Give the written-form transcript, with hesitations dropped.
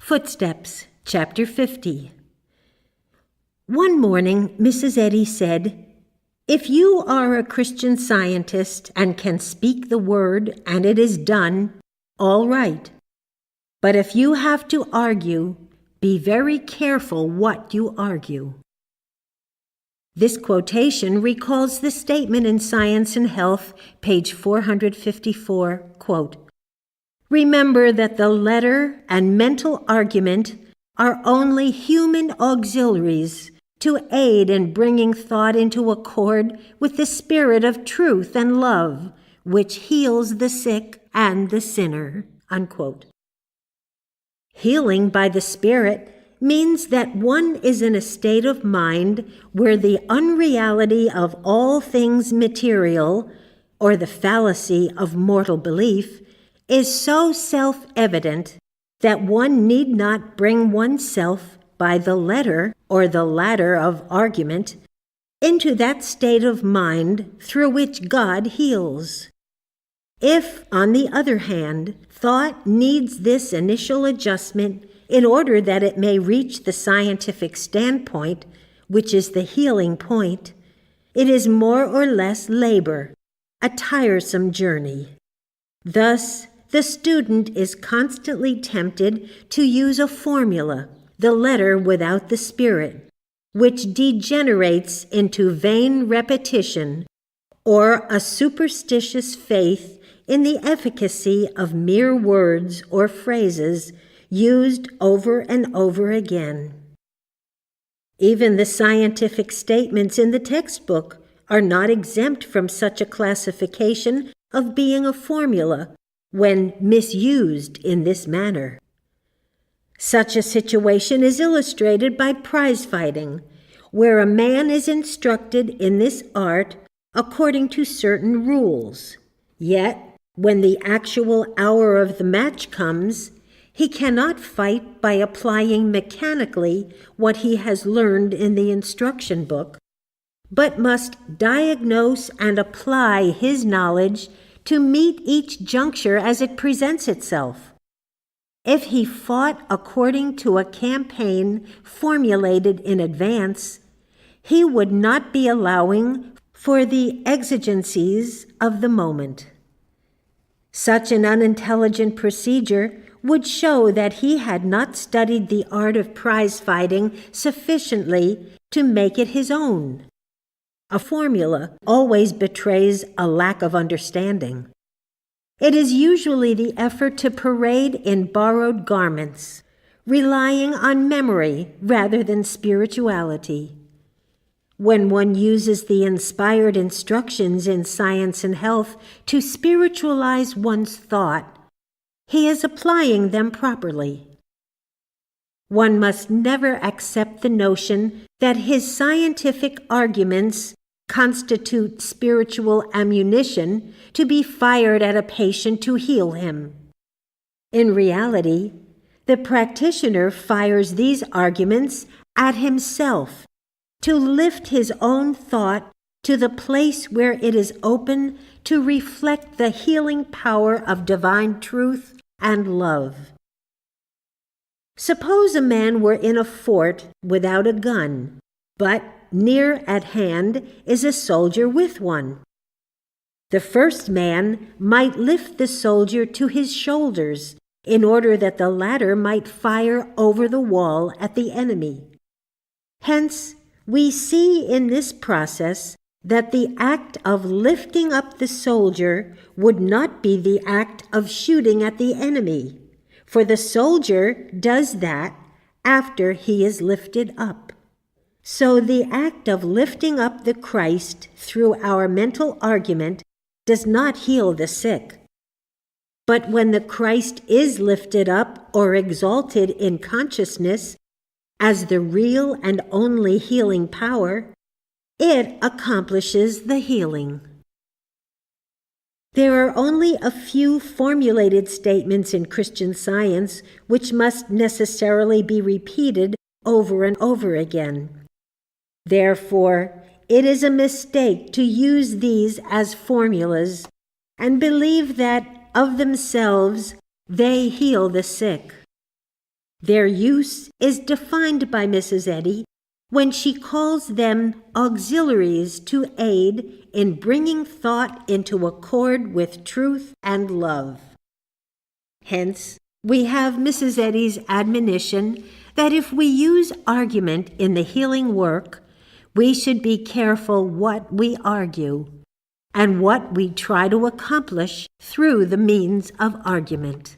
Footsteps, Chapter 50. One morning, Mrs. Eddy said, "If you are a Christian Scientist and can speak the word and it is done, all right. But if you have to argue, be very careful what you argue." This quotation recalls the statement in Science and Health, page 454, quote, "Remember that the letter and mental argument are only human auxiliaries to aid in bringing thought into accord with the spirit of truth and love, which heals the sick and the sinner." Unquote. Healing by the Spirit means that one is in a state of mind where the unreality of all things material, or the fallacy of mortal belief, is so self-evident that one need not bring oneself by the letter or the ladder of argument into that state of mind through which God heals. If, on the other hand, thought needs this initial adjustment in order that it may reach the scientific standpoint, which is the healing point, it is more or less labor, a tiresome journey. Thus, the student is constantly tempted to use a formula, the letter without the spirit, which degenerates into vain repetition or a superstitious faith in the efficacy of mere words or phrases used over and over again. Even the scientific statements in the textbook are not exempt from such a classification of being a formula when misused in this manner. Such a situation is illustrated by prize fighting, where a man is instructed in this art according to certain rules. Yet, when the actual hour of the match comes, he cannot fight by applying mechanically what he has learned in the instruction book, but must diagnose and apply his knowledge to meet each juncture as it presents itself. If he fought according to a campaign formulated in advance, he would not be allowing for the exigencies of the moment. Such an unintelligent procedure would show that he had not studied the art of prize fighting sufficiently to make it his own. A formula always betrays a lack of understanding. It is usually the effort to parade in borrowed garments, relying on memory rather than spirituality. When one uses the inspired instructions in Science and Health to spiritualize one's thought, he is applying them properly. One must never accept the notion that his scientific arguments constitute spiritual ammunition to be fired at a patient to heal him. In reality, the practitioner fires these arguments at himself to lift his own thought to the place where it is open to reflect the healing power of divine truth and love. Suppose a man were in a fort without a gun, but near at hand is a soldier with one. The first man might lift the soldier to his shoulders in order that the latter might fire over the wall at the enemy. Hence, we see in this process that the act of lifting up the soldier would not be the act of shooting at the enemy, for the soldier does that after he is lifted up. So the act of lifting up the Christ through our mental argument does not heal the sick. But when the Christ is lifted up or exalted in consciousness as the real and only healing power, it accomplishes the healing. There are only a few formulated statements in Christian Science which must necessarily be repeated over and over again. Therefore, it is a mistake to use these as formulas and believe that, of themselves, they heal the sick. Their use is defined by Mrs. Eddy when she calls them auxiliaries to aid in bringing thought into accord with truth and love. Hence, we have Mrs. Eddy's admonition that if we use argument in the healing work, we should be careful what we argue and what we try to accomplish through the means of argument.